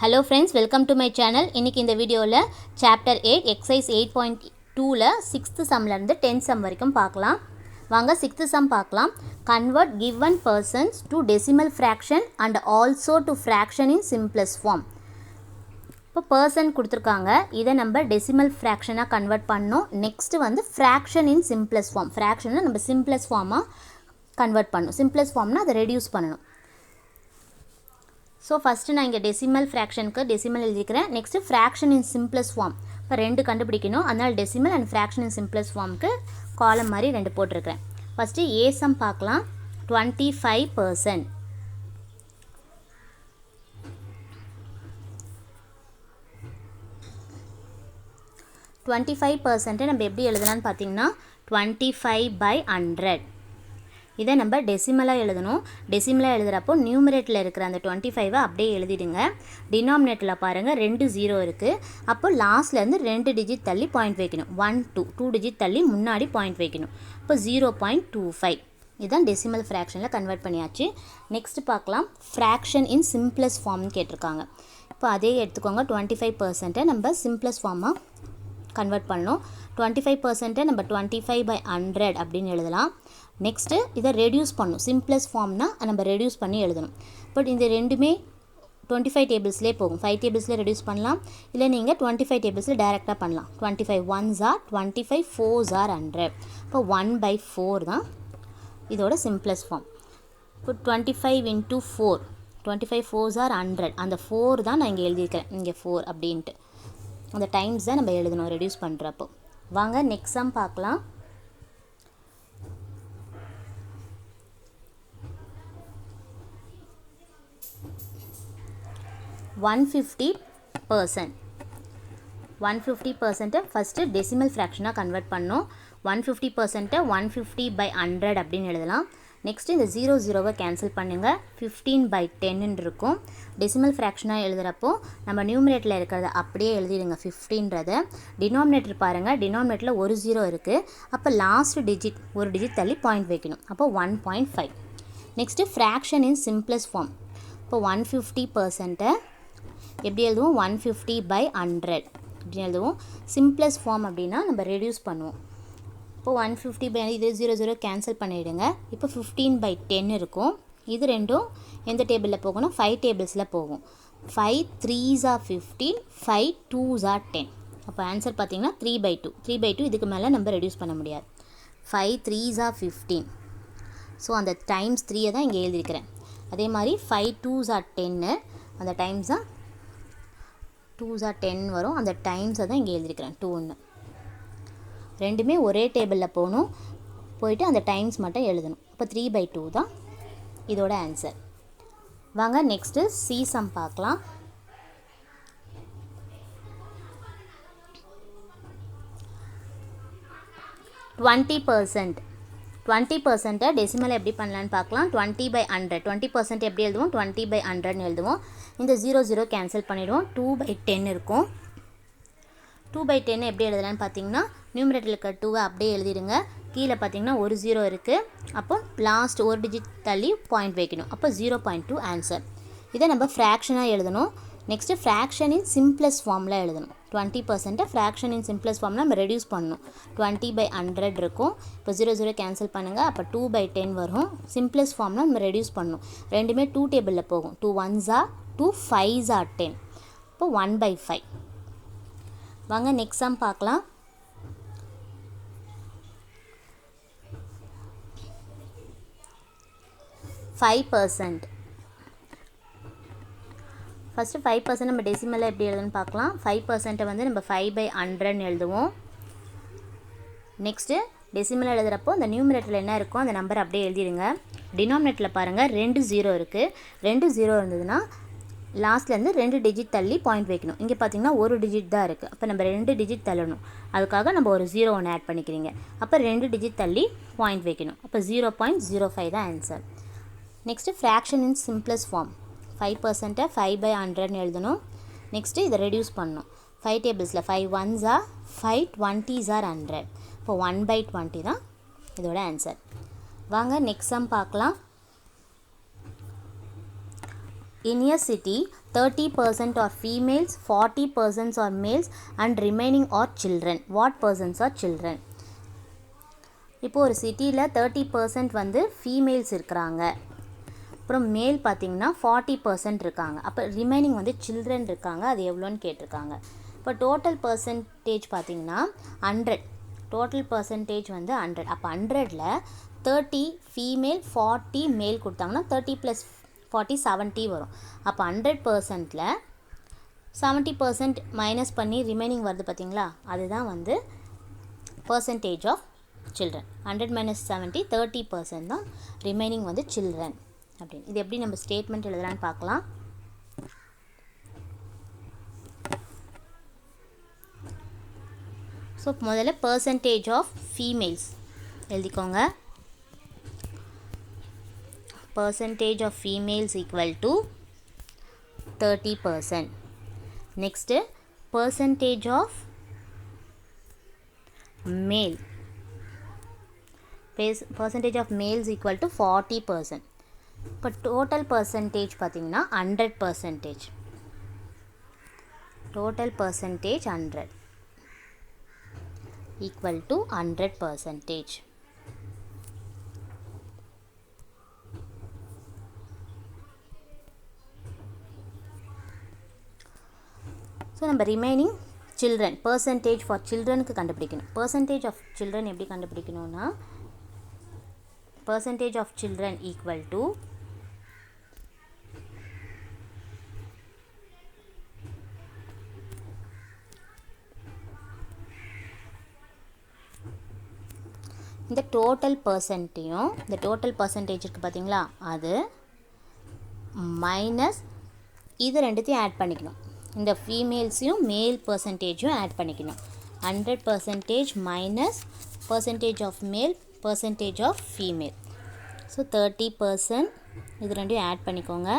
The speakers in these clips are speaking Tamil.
Hello friends, welcome to my channel. இன்னைக்கு இந்த வீடியோல chapter 8 exercise 8.2ல 6th sumல இருந்து 10th sum வரைக்கும் பார்க்கலாம். வாங்க 6th sum பார்க்கலாம். Convert given persons to decimal fraction and also to fraction in simplest form. இப்போ person கொடுத்திருக்காங்க. இதை நம்ம decimal fractionா கன்வர்ட் பண்ணனும். நெக்ஸ்ட் வந்து fraction in simplest form. fractionனா நம்ம simplest formா கன்வர்ட் பண்ணனும். simplest formனா அதை ரெடியூஸ் பண்ணனும். So first நான் இங்க decimal fractionக்கு decimal எழுதிக்கிறேன். next fraction in simplest form. இப்போ ரெண்டு கண்டுபிடிக்கணும். அதனால decimal and fraction in simplest formக்கு காலம் மாதிரி ரெண்டு போட்டுருக்கேன். first a sum பார்க்கலாம். 25%. நம்ம எப்படி எழுதலாம்னு பார்த்தீங்கன்னா 25/100. இதை நம்ம டெசிமலாக எழுதணும். டெசிமலாக எழுதுகிறப்போ நியூமரேட்டில் இருக்கிற அந்த 25 அப்படியே எழுதிடுங்க. டினாமினேட்டரில் பாருங்கள் 2 0 இருக்குது. அப்போ லாஸ்ட்லேருந்து 2 டிஜிட் தள்ளி பாயிண்ட் வைக்கணும். 1 2 டிஜிட் தள்ளி முன்னாடி பாயிண்ட் வைக்கணும். இப்போ 0.25 இதுதான் டெசிமல் ஃப்ராக்ஷனில் கன்வெர்ட் பண்ணியாச்சு. நெக்ஸ்ட் பார்க்கலாம். ஃப்ராக்ஷன் இன் சிம்பிளஸ்ட் ஃபார்ம்னு கேட்டிருக்காங்க. இப்போ அதே எடுத்துக்கோங்க. 25% நம்ம சிம்பிளஸ்ட் ஃபார்மாக கன்வெர்ட் பண்ணணும். 25% நம்ம 25/100 அப்படின்னு எழுதலாம். நெக்ஸ்ட்டு இதை ரெடியூஸ் பண்ணணும். சிம்பிளஸ்ட் ஃபார்ம்னா நம்ம ரெடியூஸ் பண்ணி எழுதணும். பட் இந்த ரெண்டுமே 25 டேபிள்ஸ்லேயே போகும். 5 டேபிள்ஸில் ரெடியூஸ் பண்ணலாம். இல்லை நீங்கள் 25 டேபிள்ஸில் டைரெக்டாக பண்ணலாம். 25 1s are 25 4s are 100. இப்போ 1/4 தான் இதோட சிம்பிளஸ்ட் ஃபார்ம். இப்போ 25 into 4 25 4s are 100. அந்த 4 தான் நான் இங்கே எழுதியிருக்கிறேன். இங்கே 4 அப்படின்ட்டு அந்த டைம்ஸ் தான் நம்ம எழுதணும் ரெடியூஸ் பண்ணுறப்போ. வாங்க நெக்ஸ்ட் சம் பார்க்கலாம். $150 ஃபஸ்ட்டு டெசிமல் ஃப்ராக்ஷனாக கன்வெர்ட் பண்ணோம். 150% 150/100 அப்படின்னு எழுதலாம். நெக்ஸ்ட்டு இந்த 0 கேன்சல் பண்ணுங்கள். 15/10 இருக்கும். டெசிமல் ஃப்ராக்ஷனாக எழுதுகிறப்போ நம்ம நியூமரேட்டில் இருக்கிறத அப்படியே எழுதிடுங்க. 15ன்றதை டினாமினேட்டர் பாருங்கள். டினாமினேட்டரில் ஒரு 0 இருக்குது. அப்போ லாஸ்ட் டிஜிட் ஒரு டிஜிட் தள்ளி பாயிண்ட் வைக்கணும். அப்போ 1.5. நெக்ஸ்ட்டு ஃப்ராக்ஷன் இன் சிம்பிளஸ்ட் ஃபார்ம். இப்போ 150% எப்படி எழுதுவோம்? 150/100 அப்படின்னு எழுதுவோம். சிம்பிளஸ்ட் ஃபார்ம் அப்படின்னா நம்ம ரெடியூஸ் பண்ணுவோம். இப்போ 150 இது 0 கேன்சல் பண்ணிவிடுங்க. இப்போ 15/10 இருக்கும். இது ரெண்டும் எந்த டேபிளில் போகணும்? 5 டேபிள்ஸில் போகும். 5 3s are 15, 5 2s are 10. அப்போ ஆன்சர் பார்த்தீங்கன்னா 3/2. 3/2 இதுக்கு மேலே நம்ம ரெடியூஸ் பண்ண முடியாது. 5 3s are 15. ஸோ அந்த டைம்ஸ் 3 தான் இங்கே எழுதியிருக்கிறேன். அதே மாதிரி 5 2s are 10. அந்த டைம்ஸ் தான் 2s are 10 வரும். அந்த டைம்ஸை தான் இங்கே எழுதியிருக்கிறேன் 2ன்னு. ரெண்டுமே ஒரே டேபிளில் போகணும். போயிட்டு அந்த டைம்ஸ் மட்டும் எழுதணும். இப்போ 3/2 தான் இதோட ஆன்சர். வாங்க நெக்ஸ்ட்டு சி சம் பார்க்கலாம். $20 டெசிமல் எப்படி பண்ணலான்னு பார்க்கலாம். 20/100 20% எப்படி எழுதுவோம்? 20/100ன்னு எழுதுவோம். இந்த 0 கேன்சல் பண்ணிவிடுவோம். 2/10 இருக்கும். 2/10 எப்படி எழுதலான்னு பார்த்தீங்கன்னா நியூமரேட்டரில் இருக்க 2 அப்படியே எழுதிடுங்க. கீழே பார்த்தீங்கன்னா ஒரு 0 இருக்குது. அப்போ லாஸ்ட் ஒரு டிஜிட் தள்ளி பாயிண்ட் வைக்கணும். அப்போ 0.2 ஆன்சர். இதை நம்ம ஃப்ராக்ஷனாக எழுதணும். நெக்ஸ்ட்டு ஃப்ராக்ஷன் இன் சிம்பிளஸ்ட் ஃபார்மில் எழுதணும். 20% ஃப்ராக்ஷன் இன் சிம்பிளஸ்ட் ஃபார்மில் நம்ம ரெடியூஸ் பண்ணணும். 20/100 இருக்கும். இப்போ 0 கேன்சல் பண்ணுங்கள். அப்போ 2/10 வரும். சிம்பிளஸ்ட் ஃபார்மில் நம்ம ரெடியூஸ் பண்ணணும். ரெண்டுமே 2 டேபிளில் போகும். 2 1s are 2 5s are 10. இப்போ 1/5. வாங்க நெக்ஸ்ட் சம் பார்க்கலாம். ஃபஸ்ட்டு 5% நம்ம டெசிமலில் எப்படி எழுதுன்னு பார்க்கலாம். 5% வந்து நம்ம 5/100ன்னு எழுதுவோம். நெக்ஸ்ட்டு டெசிமலில் எழுதுகிறப்போ அந்த நியூமரேட்டரில் என்ன இருக்கோ அந்த நம்பர் அப்படியே எழுதிடுங்க. டினாமினேட்டரில் பாருங்கள் 2 0 இருக்குது. 2 0 இருந்ததுன்னா லாஸ்ட்லேருந்து 2 டிஜிட் தள்ளி பாயிண்ட் வைக்கணும். இங்கே பார்த்தீங்கன்னா ஒரு டிஜிட் தான் இருக்குது. அப்போ நம்ம 2 டிஜிட் தள்ளணும். அதுக்காக நம்ம ஒரு 0 ஒன்று ஆட் பண்ணிக்கிறீங்க. அப்போ 2 டிஜிட் தள்ளி பாயிண்ட் வைக்கணும். அப்போ 0.05 தான் ஆன்சர். நெக்ஸ்ட்டு ஃப்ராக்ஷன் இன் சிம்பிளஸ்ட் ஃபார்ம். 5% 5/100ன்னு எழுதணும். நெக்ஸ்ட்டு இதை ரெடியூஸ் பண்ணணும். 5 டேபிள்ஸில் 5 1s are 5 20s are 100. இப்போ 1/20 தான் இதோட ஆன்சர். வாங்க நெக்ஸ்ட் சம் பார்க்கலாம். In a city, 30% are females, 40% are males and remaining are children. What persons are children? இப்போ ஒரு சிட்டியில் 30% வந்து ஃபீமேல்ஸ் இருக்கிறாங்க, அப்புறம் மேல் பார்த்திங்கன்னா 40% இருக்காங்க, அப்போ ரிமைனிங் வந்து சில்ட்ரன் இருக்காங்க. அது எவ்வளோன்னு கேட்டிருக்காங்க. இப்போ டோட்டல் பர்சன்டேஜ் பார்த்திங்கன்னா 100. டோட்டல் பர்சன்டேஜ் வந்து 100. அப்போ 100ல் 30 ஃபீமேல் 40 மேல் கொடுத்தாங்கன்னா 30 + 40 70 வரும். அப்போ 100%ல் 70% மைனஸ் பண்ணி ரிமைனிங் வருது பார்த்திங்களா, அதுதான் வந்து பர்சன்டேஜ் ஆஃப் சில்ட்ரன். 100 - 70 30% தான் ரிமைனிங் வந்து சில்ட்ரன் அப்படின்னு. இது எப்படி நம்ம ஸ்டேட்மெண்ட் எழுதலான்னு பார்க்கலாம். ஸோ முதல்ல பர்சன்டேஜ் ஆஃப் ஃபீமேல்ஸ் எழுதிக்கோங்க. Percentage of females equal to 30%. Next percentage of male, percentage of males equal to 40%. இப்போ total percentage பார்த்திங்கன்னா 100%. total percentage 100 equal to 100%. So நம்ம ரிமைனிங் சில்ட்ரன் பர்சன்டேஜ் ஃபார் சில்ட்ரனுக்கு கண்டுபிடிக்கணும். பர்சன்டேஜ் ஆஃப் சில்ட்ரன் எப்படி கண்டுபிடிக்கணும்னா, percentage of children equal to இந்த டோட்டல் பர்சன்ட்டையும் இந்த டோட்டல் பர்சன்டேஜ் இருக்குது பார்த்தீங்களா, அது மைனஸ் இது ரெண்டுத்தையும் ஆட் பண்ணிக்கணும். இந்த ஃபீமேல்ஸையும் மேல் பர்சன்டேஜும் ஆட் பண்ணிக்கணும். 100% minus percentage of male percentage of female. So 30% இது ரெண்டையும் ஆட் பண்ணிக்கோங்க.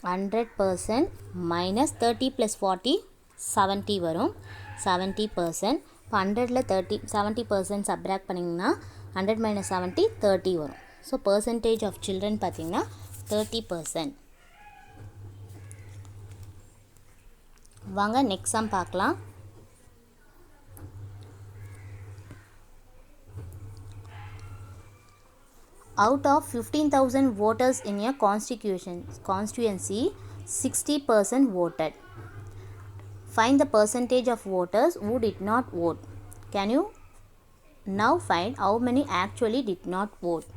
100% மைனஸ் 30 + 40 70 வரும். 70%. இப்போ 100ல் 70% சப்ராக்ட் பண்ணிங்கன்னா 100 - 70 30 வரும். ஸோ பர்சன்டேஜ் ஆஃப் சில்ட்ரன் பார்த்திங்கன்னா 30%. வாங்க நெக்ஸ்ட் சம் பார்க்கலாம். Out of 15,000 voters in a constituency, 60% voted. Find the percentage of voters who did not vote. Can you now find how many actually did not vote?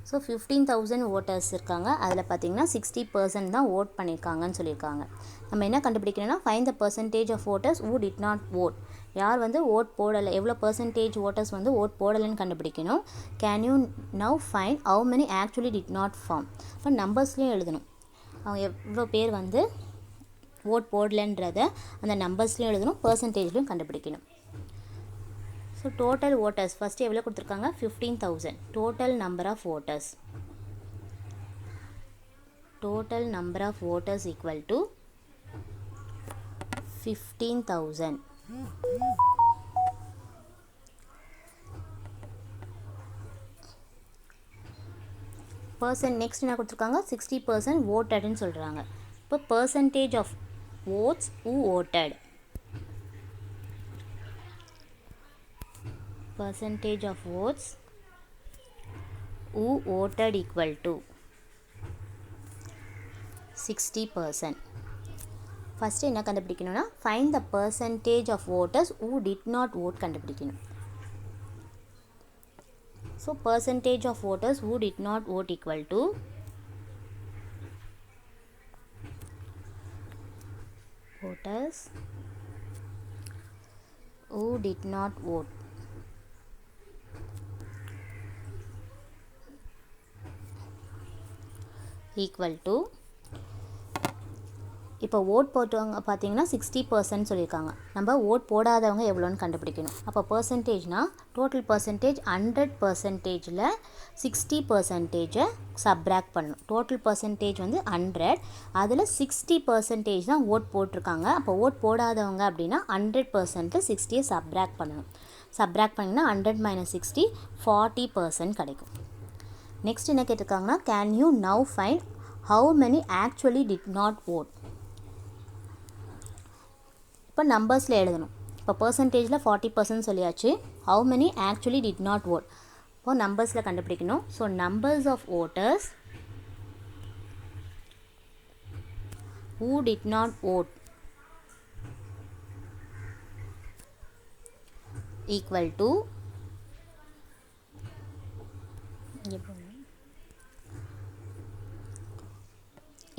So 15,000 voters இருக்காங்க, அதில் பார்த்திங்கன்னா 60% தான் ஓட் பண்ணியிருக்காங்கன்னு சொல்லியிருக்காங்க. நம்ம என்ன கண்டுபிடிக்கணும்னா, find the percentage of voters who did not vote. யார் வந்து ஓட் போடலை, எவ்வளோ பர்சன்டேஜ் ஓட்டர்ஸ் வந்து ஓட் போடலைன்னு கண்டுபிடிக்கணும். Can you now find how many actually did not form. இப்போ நம்பர்ஸ்லேயும் எழுதணும், அவங்க எவ்வளோ பேர் வந்து ஓட் போடலைன்றத அந்த நம்பர்ஸ்லேயும் எழுதணும், பர்சன்டேஜ்லையும் கண்டுபிடிக்கணும். ஸோ டோட்டல் ஓட்டர்ஸ் ஃபஸ்ட்டு எவ்வளோ கொடுத்துருக்காங்க, 15,000. Total number of voters, total number of voters equal to 15,000. Next என்ன கொடுத்துருக்காங்க, 60% voted சொல்கிறாங்க. இப்போ percentage of votes who voted, percentage of votes who voted equal to 60%. First என்ன கண்டுபிடிக்கணும்னா, find the percentage of voters who did not vote கண்டுபிடிக்கணும். So percentage of voters who did not vote equal to voters who did not vote equal to, இப்போ ஓட் போட்டவங்க பார்த்தீங்கன்னா 60% சொல்லியிருக்காங்க. நம்ம ஓட் போடாதவங்க எவ்வளோன்னு கண்டுபிடிக்கணும். அப்போ பர்சன்டேஜ்னால் டோட்டல் பர்சன்டேஜ் 100%ல் 60%ஐ சப்ராக்ட் பண்ணணும். டோட்டல் பர்சன்டேஜ் வந்து 100, அதில் 60% தான் ஓட் போட்டிருக்காங்க. அப்போ ஓட் போடாதவங்க அப்படின்னா 100%ல் 60யை சப்ராக்ட் பண்ணணும். சப்ராக்ட் பண்ணிங்கன்னா 100 - 60 40% கிடைக்கும். நெக்ஸ்ட் என்ன கேட்டிருக்காங்கன்னா can you now find how many actually did not vote. இப்போ நம்பர்ஸில் எழுதணும். இப்போ பர்சன்டேஜில் 40% சொல்லியாச்சு. How many actually did not vote. இப்போ நம்பர்ஸில் கண்டுபிடிக்கணும். So numbers of voters who did not vote equal to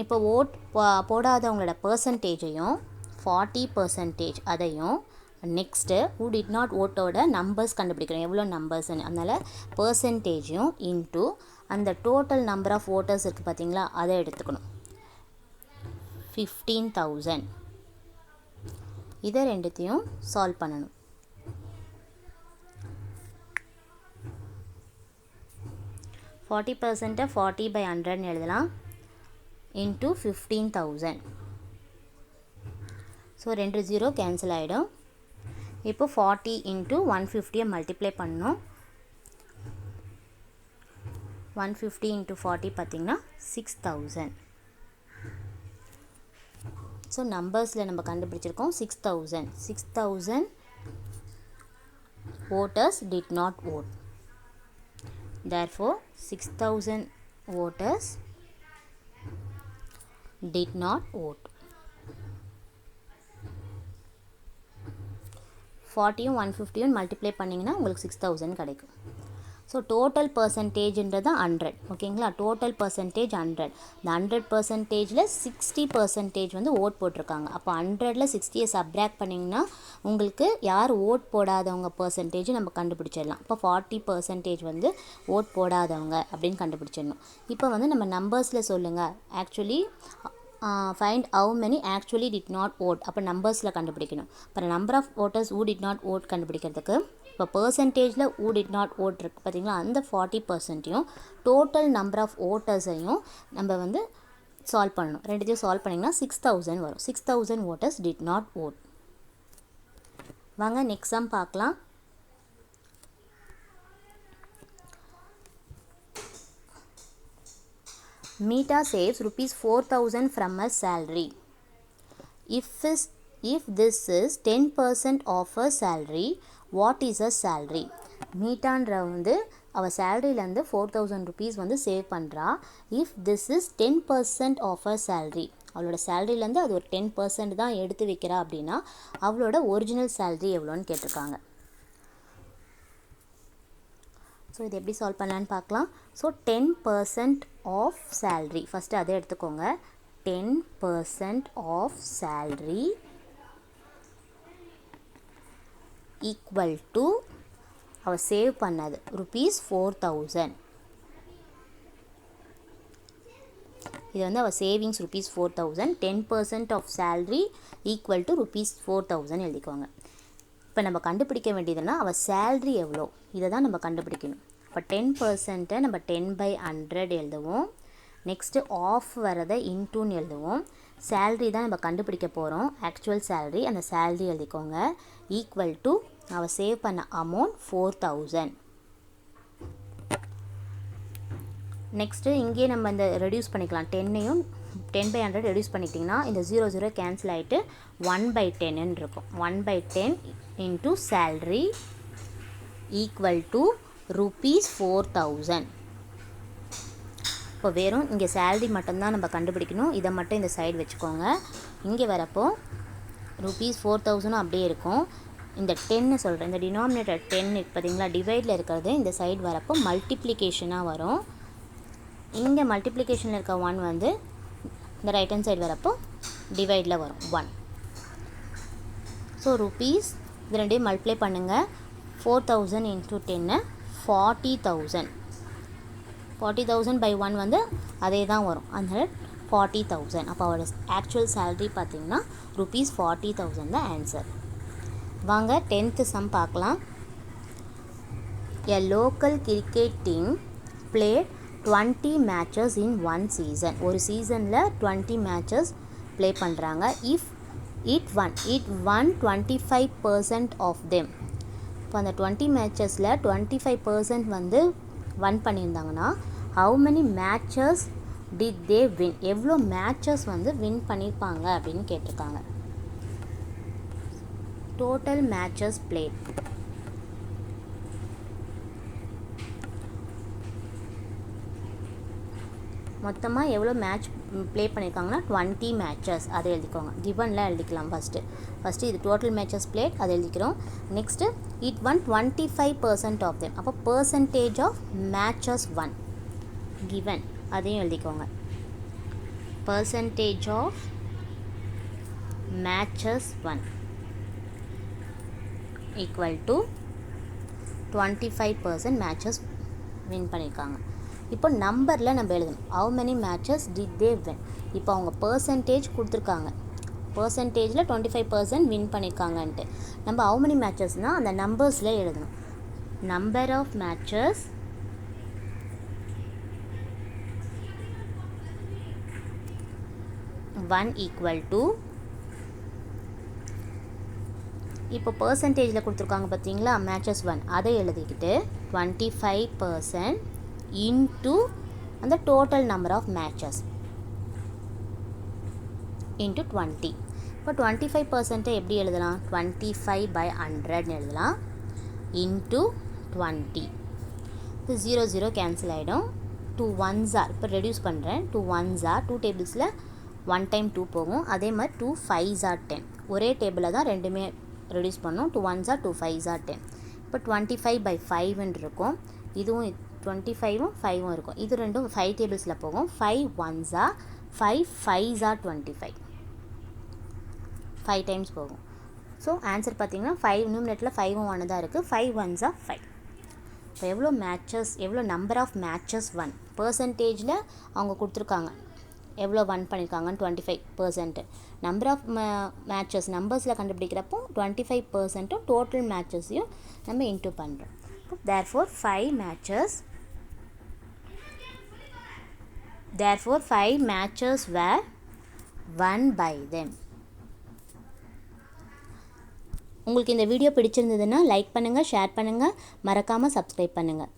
இப்போ ஓட் போடாதவங்களோட பர்சன்டேஜையும் 40% அதையும் நெக்ஸ்ட்டு who did not voteோட நம்பர்ஸ் கண்டுபிடிக்கிறோம், எவ்வளோ நம்பர்ஸ்ன்னு. அதனால் பர்சன்டேஜையும் இன்ட்டு அந்த டோட்டல் நம்பர் ஆஃப் voters இருக்குது பார்த்தீங்களா, அதை எடுத்துக்கணும். 15,000. இதை ரெண்டுத்தையும் சால்வ் பண்ணணும். ஃபார்ட்டி 40/100 எழுதலாம் இன்ட்டு 15,000. ஸோ 2 0 கேன்சல் ஆகிடும். இப்போ 40 இன்ட்டு 150 மல்டிப்ளை பண்ணணும். 150 இன்ட்டு 40 பார்த்திங்கன்னா 6,000. ஸோ நம்பர்ஸில் நம்ம கண்டுபிடிச்சிருக்கோம் 6,000 voters did not vote. Therefore 6,000 voters did not vote. 40யும் 150யும் மல்டிப்ளை பண்ணிங்கன்னா உங்களுக்கு 6,000 கிடைக்கும். ஸோ டோட்டல் பர்சன்டேஜ்ன்றது 100. ஓகேங்களா, டோட்டல் பர்சன்டேஜ் 100. இந்த 100%ல் 60% வந்து ஓட் போட்டிருக்காங்க. அப்போ 100ல் 60யை சப்ராக்ட் பண்ணிங்கன்னா உங்களுக்கு யார் ஓட் போடாதவங்க பர்சன்டேஜ் நம்ம கண்டுபிடிச்சிடலாம். இப்போ 40% வந்து ஓட் போடாதவங்க அப்படின்னு கண்டுபிடிச்சிடணும். இப்போ வந்து நம்ம நம்பர்ஸில் சொல்லுங்கள். Actually find how many actually did not vote. அப்போ நம்பர்ஸில் கண்டுபிடிக்கணும். இப்போ number of voters who did not vote கண்டுபிடிக்கிறதுக்கு இப்போ பர்சன்டேஜில் who did not vote இருக்குது பார்த்தீங்களா, அந்த 40%யும் டோட்டல் நம்பர் ஆஃப் votersஐயும் நம்ம வந்து சால்வ் பண்ணணும். ரெண்டுத்தையும் சால்வ் பண்ணிங்கன்னா 6,000 வரும். 6,000 voters did not vote. வாங்க நெக்ஸ்ட் சம் பார்க்கலாம். Meeta saves rupees 4,000 from her salary. If this is 10% of her salary, what is her salary? மீட்டான்ற வந்து அவள் சேலரியிலேருந்து 4,000 rupees வந்து சேவ் பண்ணுறா. If this is 10% of her salary, அவளோட சேலரியிலேருந்து அது ஒரு 10% தான் எடுத்து வைக்கிறா அப்படின்னா அவளோட ஒரிஜினல் சேலரி எவ்வளோன்னு கேட்டிருக்காங்க. ஸோ இது எப்படி சால்வ் பண்ணலான்னு பார்க்கலாம். ஸோ 10% ஆஃப் சேல்ரி, ஃபஸ்ட்டு அதை எடுத்துக்கோங்க. 10% ஆஃப் சேல்ரி ஈக்குவல் டு அவள் சேவ் பண்ணது rupees 4,000. இது வந்து அவள் savings rupees 4,000. 10% of salary equal to rupees 4,000 எழுதிக்கோங்க. இப்போ நம்ம கண்டுபிடிக்க வேண்டியதுன்னா அவள் சேல்ரி எவ்வளோ, இதை தான் நம்ம கண்டுபிடிக்கணும். இப்போ 10%-ஐ நம்ம 10/100 எழுதுவோம். நெக்ஸ்ட்டு ஆஃப் வரதை இன்டூன்னு எழுதுவோம். சேல்ரி தான் நம்ம கண்டுபிடிக்க போகிறோம், ஆக்சுவல் சேல்ரி. அந்த சேல்ரி எழுதிக்கோங்க ஈக்குவல் டு அவள் சேவ் பண்ண அமௌண்ட் 4,000. நெக்ஸ்ட்டு இங்கே நம்ம இந்த ரெடியூஸ் பண்ணிக்கலாம். 10ஐயும் 10/100 ரெடியூஸ் பண்ணிட்டிங்கன்னா இந்த 0 0 கேன்சல் ஆகிட்டு 1/10 இருக்கும். 1/10 into salary equal to rupees 4,000. இப்போ வெறும் இங்கே சேல்ரி மட்டும்தான் நம்ம கண்டுபிடிக்கணும். இதை மட்டும் இந்த சைடு வச்சுக்கோங்க. இங்கே வரப்போ rupees 4,000 அப்படியே இருக்கும். இந்த 10 சொல்கிறேன், இந்த டினாமினேட்டர் 10 இருக்குது பார்த்தீங்களா, டிவைடில் இருக்கிறது இந்த சைடு வரப்போ மல்டிப்ளிகேஷனாக வரும். இங்கே மல்டிப்ளிகேஷனில் இருக்க 1 வந்து இந்த ரைட் ஹேண்ட் சைடு வரப்போ டிவைடில் வரும் 1. ஸோ rupees இது ரெண்டையும் மல்டிப்ளை பண்ணுங்கள். 4,000 இன்ட்டு 10 40,000. 40,000/1 வந்து அதே தான் வரும், அதனால் 40,000. அப்போ அவரோட ஆக்சுவல் சேலரி பார்த்திங்கன்னா rupees 40,000 தான் ஆன்சர். வாங்க 10th சம் பார்க்கலாம். A local cricket team played 20 matches in one season. ஒரு சீசனில் 20 matches ப்ளே பண்ணுறாங்க. If it won 25% of them. இப்போ அந்த 20 மேட்சஸில் 25% வந்து வின் பண்ணியிருந்தாங்கன்னா how many matches did they win, எவ்வளோ மேட்சஸ் வந்து வின் பண்ணியிருப்பாங்க அப்படின்னு கேட்டிருக்காங்க. டோட்டல் மேட்சஸ் பிளேட், மொத்தமாக எவ்வளோ மேட்ச் ப்ளே பண்ணியிருக்காங்கன்னா 20 மேட்சஸ், அதை எழுதிக்கோங்க. கிவனில் எழுதிக்கலாம். ஃபஸ்ட்டு இது டோட்டல் மேட்சஸ் பிளேட், அதை எழுதிக்கிறோம். Next it won 25% of them, அப்போ percentage of matches won given, அதையும் எழுதிக்கோங்க. Percentage of matches one equal to 25% matches win பண்ணியிருக்காங்க. இப்போ நம்பரில் நம்ம எழுதணும். How many matches did they win, இப்போ அவங்க பர்சன்டேஜ் கொடுத்துருக்காங்க, பர்சன்டேஜில் 25% வின் பண்ணியிருக்காங்கன்ட்டு. நம்ம ஹவு மெனி மேட்சஸ்னால் அந்த நம்பர்ஸில் எழுதணும். Number of matches one equal to, இப்போ பர்சன்டேஜில் கொடுத்துருக்காங்க பார்த்தீங்களா மேட்சஸ் ஒன், அதை எழுதிக்கிட்டு 25% இன்ட்டு அந்த total number of matches into 20. இப்போ 25% எப்படி எழுதலாம், 25/100 எழுதலாம், இன்ட்டு 20. இப்போ 0 0 கேன்சல் ஆகிடும். 2 1s ஆர், இப்போ ரெடியூஸ் பண்ணுறேன். 2 1s ஆர், 2 டேபிள்ஸில் 1 டைம் 2 போகும். அதே மாதிரி 2 5s ஆர் 10, ஒரே டேபிளில் தான் ரெண்டுமே ரெடியூஸ் பண்ணோம். 2 1s ஆர் 2 5s ஆர் 10. இப்போ 25/5 இருக்கும். இதுவும் 25ம் 5ம் இருக்கும். இது ரெண்டும் 5 டேபிள்ஸில் போகும். 5 1s are 5 5s are 25, 5 times போகும். ஸோ ஆன்சர் பார்த்தீங்கன்னா 5 நியூமினேட்டரில் 5ம் 1 தான் இருக்குது. 5 1s ஆர் 5. இப்போ எவ்வளோ மேட்சஸ், எவ்வளோ நம்பர் ஆஃப் மேட்சஸ் ஒன், பர்சன்டேஜில் அவங்க கொடுத்துருக்காங்க எவ்வளோ ஒன் பண்ணியிருக்காங்கன்னு 25%. நம்பர் ஆஃப் மேட்சஸ் நம்பர்ஸில் கண்டுபிடிக்கிறப்போ 25% டோட்டல் மேட்சஸையும் நம்ம இன்டூ பண்ணுறோம். therefore 5 matches were won by them. உங்களுக்கு இந்த வீடியோ பிடிச்சிருந்ததுன்னா லைக் பண்ணுங்கள், ஷேர் பண்ணுங்கள், மறக்காமல் சப்ஸ்கிரைப் பண்ணுங்கள்.